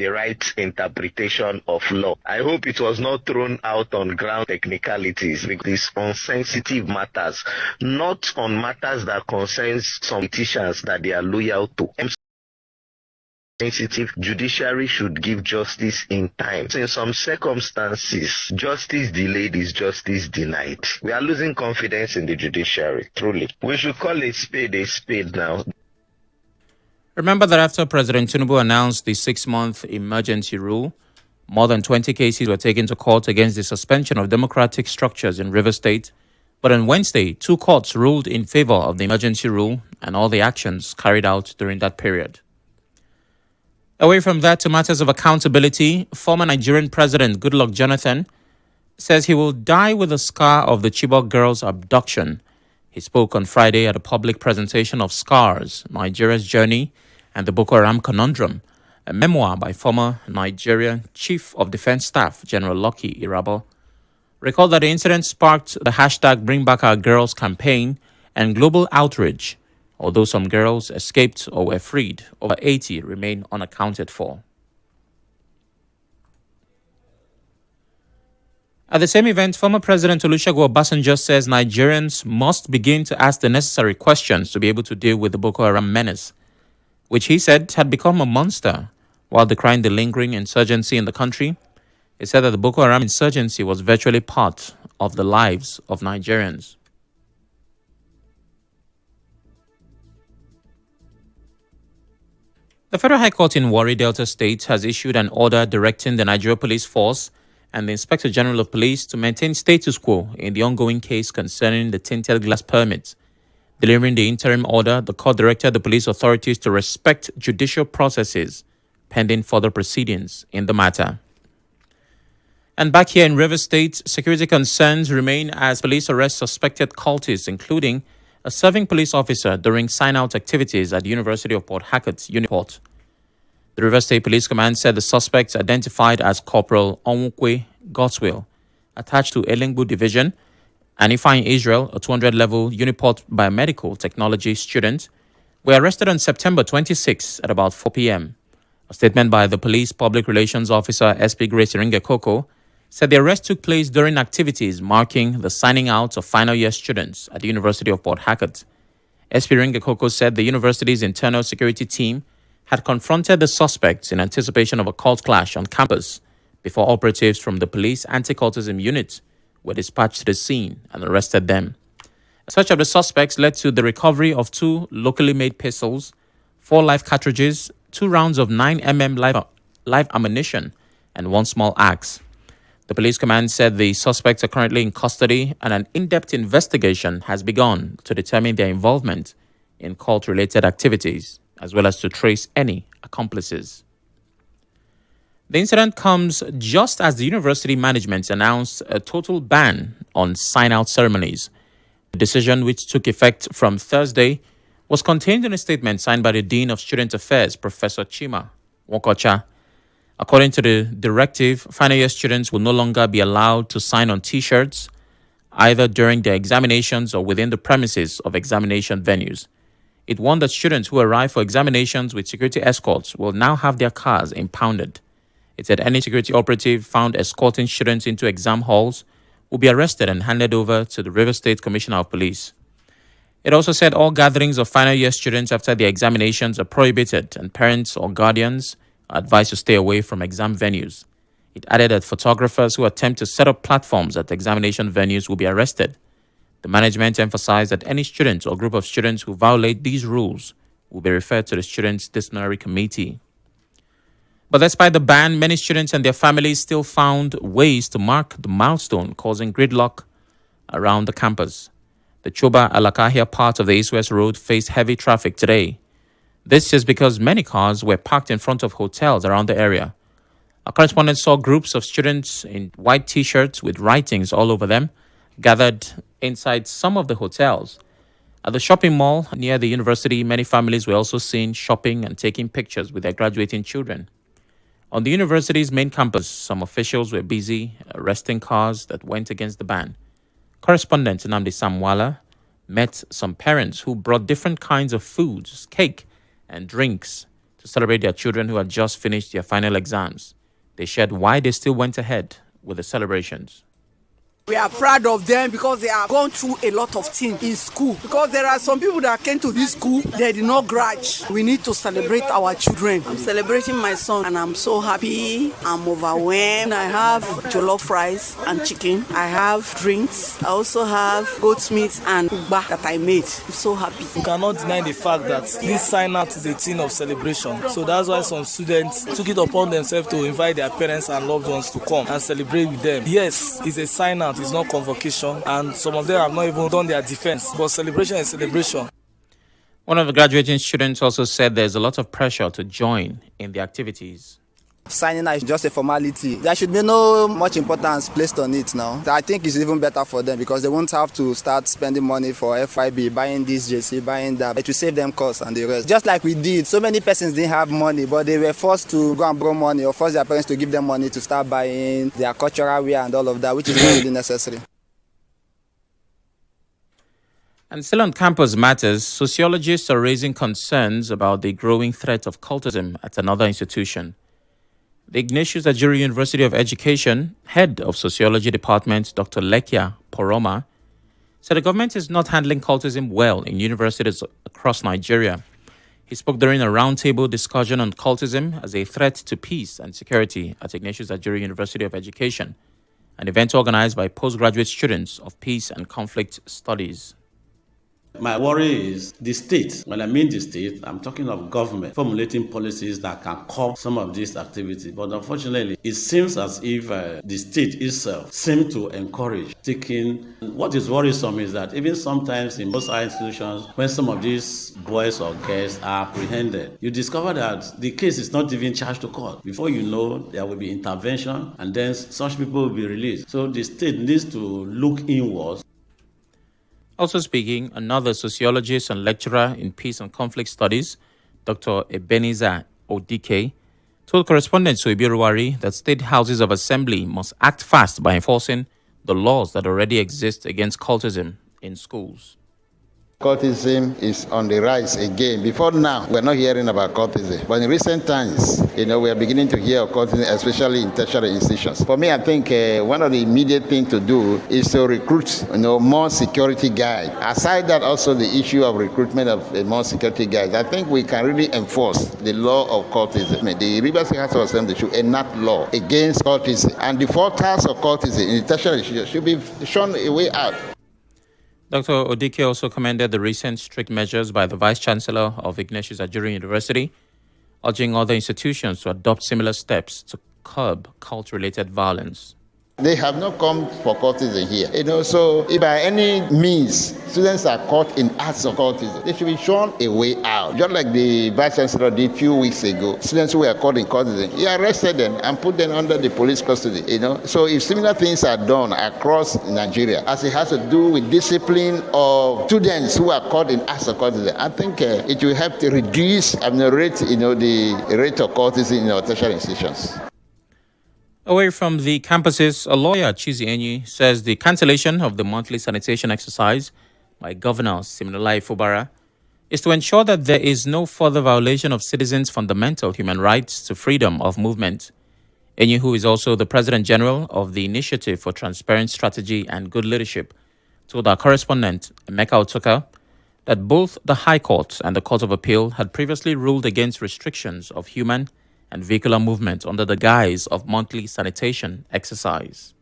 the right interpretation of law. I hope it was not thrown out on ground technicalities, because on sensitive matters, not on matters that concerns some politicians that they are loyal to. Sensitive, judiciary should give justice in time. In some circumstances, justice delayed is justice denied. We are losing confidence in the judiciary, truly. We should call a spade now. Remember that after President Tinubu announced the 6-month emergency rule, more than 20 cases were taken to court against the suspension of democratic structures in Rivers State. But on Wednesday, 2 courts ruled in favor of the emergency rule and all the actions carried out during that period. Away from that to matters of accountability, former Nigerian President Goodluck Jonathan says he will die with the scar of the Chibok girls' abduction. He spoke on Friday at a public presentation of Scars, Nigeria's Journey and the Boko Haram Conundrum, a memoir by former Nigerian Chief of Defense Staff General Lucky Irabo. Recall that the incident sparked the hashtag Bring Back Our Girls campaign and global outrage. Although some girls escaped or were freed, over 80 remain unaccounted for. At the same event, former President Olusegun Obasanjo says Nigerians must begin to ask the necessary questions to be able to deal with the Boko Haram menace, which he said had become a monster. While decrying the lingering insurgency in the country, he said that the Boko Haram insurgency was virtually part of the lives of Nigerians. The Federal High Court in Warri, Delta State has issued an order directing the Nigeria Police Force and the Inspector General of Police to maintain status quo in the ongoing case concerning the tinted glass permit. Delivering the interim order, the court directed the police authorities to respect judicial processes pending further proceedings in the matter. And back here in Rivers State, security concerns remain as police arrest suspected cultists, including a serving police officer during sign-out activities at the University of Port Harcourt, Uniport. The Rivers State Police Command said the suspects, identified as Corporal Onwukwe Godswill, attached to Elingbu Division, and Ifeanyi Israel, a 200-level Uniport biomedical technology student, were arrested on September 26 at about 4 p.m. A statement by the police public relations officer, SP Grace Iringekoko, said the arrest took place during activities marking the signing out of final year students at the University of Port Harcourt. SP Iringekoko said the university's internal security team had confronted the suspects in anticipation of a cult clash on campus before operatives from the police anti-cultism unit were dispatched to the scene and arrested them. A search of the suspects led to the recovery of 2 locally made pistols, 4 live cartridges, 2 rounds of 9mm live ammunition, and 1 small axe. The police command said the suspects are currently in custody and an in-depth investigation has begun to determine their involvement in cult-related activities, as well as to trace any accomplices. The incident comes just as the university management announced a total ban on sign-out ceremonies. The decision, which took effect from Thursday, was contained in a statement signed by the Dean of Student Affairs, Professor Chima Wokocha. According to the directive, final year students will no longer be allowed to sign on T-shirts, either during their examinations or within the premises of examination venues. It warned that students who arrive for examinations with security escorts will now have their cars impounded. It said any security operative found escorting students into exam halls will be arrested and handed over to the Rivers State Commissioner of Police. It also said all gatherings of final year students after the examinations are prohibited and parents or guardians are advised to stay away from exam venues. It added that photographers who attempt to set up platforms at examination venues will be arrested. The management emphasized that any student or group of students who violate these rules will be referred to the Students' Disciplinary Committee. But despite the ban, many students and their families still found ways to mark the milestone, causing gridlock around the campus. The Choba Alakahia part of the East-West Road faced heavy traffic today. This is because many cars were parked in front of hotels around the area. Our correspondent saw groups of students in white T-shirts with writings all over them gathered inside some of the hotels. At the shopping mall near the university, many families were also seen shopping and taking pictures with their graduating children. On the university's main campus, some officials were busy arresting cars that went against the ban. Correspondent Nnamdi Samwala met some parents who brought different kinds of foods, cake, and drinks to celebrate their children who had just finished their final exams. They shared why they still went ahead with the celebrations. We are proud of them because they have gone through a lot of things in school. Because there are some people that came to this school, they did not graduate. We need to celebrate our children. I'm celebrating my son and I'm so happy. I'm overwhelmed. I have jollof rice and chicken. I have drinks. I also have goat meat and ugba that I made. I'm so happy. You cannot deny the fact that this sign out is a thing of celebration. So that's why some students took it upon themselves to invite their parents and loved ones to come and celebrate with them. Yes, it's a sign out. It's not convocation, and some of them have not even done their defense, but celebration is celebration. One of the graduating students also said there's a lot of pressure to join in the activities. Signing out is just a formality. There should be no much importance placed on it now. I think it's even better for them because they won't have to start spending money for FIB, buying this JC, buying that. It will save them costs and the rest. Just like we did. So many persons didn't have money, but they were forced to go and borrow money or force their parents to give them money to start buying their cultural wear and all of that, which is not really necessary. And still on campus matters, sociologists are raising concerns about the growing threat of cultism at another institution. The Ignatius Ajuri University of Education, head of Sociology Department, Dr. Lekia Poroma, said the government is not handling cultism well in universities across Nigeria. He spoke during a roundtable discussion on cultism as a threat to peace and security at Ignatius Ajuri University of Education, an event organized by postgraduate students of peace and conflict studies. My worry is the state. When I mean the state, I'm talking of government formulating policies that can curb some of these activities. But unfortunately, it seems as if the state itself seems to encourage taking. What is worrisome is that even sometimes in most higher institutions, when some of these boys or girls are apprehended, you discover that the case is not even charged to court. Before you know, there will be intervention and then such people will be released. So the state needs to look inwards. Also speaking, another sociologist and lecturer in peace and conflict studies, Dr. Ebenezer Odike, told correspondents to Ibiruwari that state houses of assembly must act fast by enforcing the laws that already exist against cultism in schools. Cultism is on the rise again. Before now, we're not hearing about cultism. But in recent times, we are beginning to hear of cultism, especially in tertiary institutions. For me, I think one of the immediate things to do is to recruit, more security guys. Aside that, also the issue of recruitment of more security guys. I think we can really enforce the law of cultism. The Rivers State House of Assembly should enact law against cultism. And the defaulters of cultism in the tertiary institutions should be shown a way out. Dr. Odike also commended the recent strict measures by the Vice-Chancellor of Ignatius Ajuri University, urging other institutions to adopt similar steps to curb cult-related violence. They have not come for cultism here. So if by any means students are caught in acts of cultism, they should be shown a way out. Just like the Vice Chancellor did a few weeks ago, students who were caught in cultism, he arrested them and put them under the police custody. So if similar things are done across Nigeria, as it has to do with discipline of students who are caught in acts of cultism, I think it will help to reduce the rate of cultism in our tertiary institutions. Away from the campuses, a lawyer, Chizi Enyi, says the cancellation of the monthly sanitation exercise by Governor Siminalayi Fubara is to ensure that there is no further violation of citizens' fundamental human rights to freedom of movement. Enyi, who is also the President General of the Initiative for Transparent Strategy and Good Leadership, told our correspondent, Emeka Otuka, that both the High Court and the Court of Appeal had previously ruled against restrictions of human and vehicular movement under the guise of monthly sanitation exercise.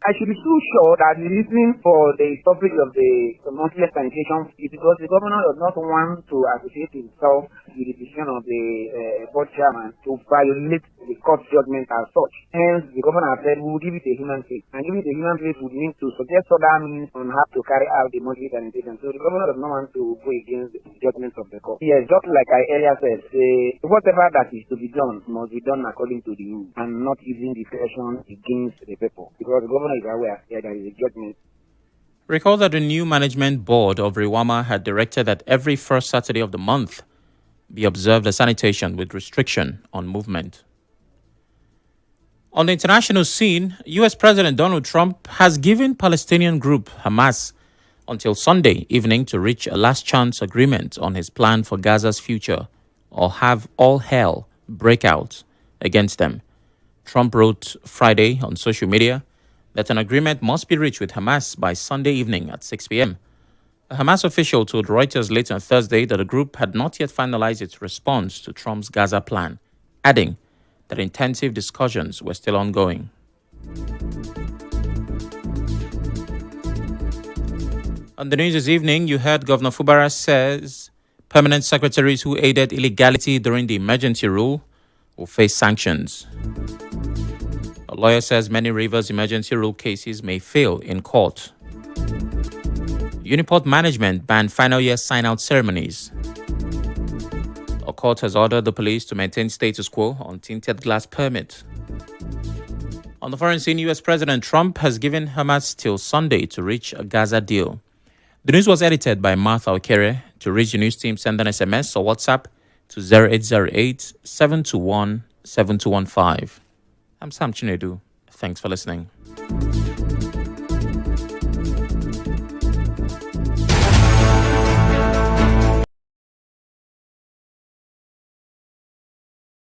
I should be so sure that the reason for the topic of the monthly sanitation is because the governor does not want to associate himself with the decision of the board chairman to violate the court judgment as such. Hence, the governor said we will give it a human face. And giving it a human face would mean to suggest other means on how to carry out the monthly sanitation. So the governor does not want to go against the judgments of the court. Yes, just like I earlier said, whatever that is to be done must be done according to the rule and not using discretion against the people. Because the governor is aware that there is a judgment. Recall that the new management board of Riwama had directed that every first Saturday of the month be observed as sanitation with restriction on movement. On the international scene, U.S. President Donald Trump has given Palestinian group Hamas until Sunday evening to reach a last chance agreement on his plan for Gaza's future or have all hell break out against them. Trump wrote Friday on social media that an agreement must be reached with Hamas by Sunday evening at 6 p.m. A Hamas official told Reuters late on Thursday that the group had not yet finalized its response to Trump's Gaza plan, adding that intensive discussions were still ongoing. On the news this evening, you heard Governor Fubara says permanent secretaries who aided illegality during the emergency rule will face sanctions. A lawyer says many Rivers emergency rule cases may fail in court. Uniport management banned final year sign-out ceremonies. A court has ordered the police to maintain status quo on tinted glass permit. On the foreign scene, U.S. President Trump has given Hamas till Sunday to reach a Gaza deal. The news was edited by Martha Okere. To reach the news team, send an SMS or WhatsApp to 0808 721 7215. I'm Sam Chinedu. Thanks for listening.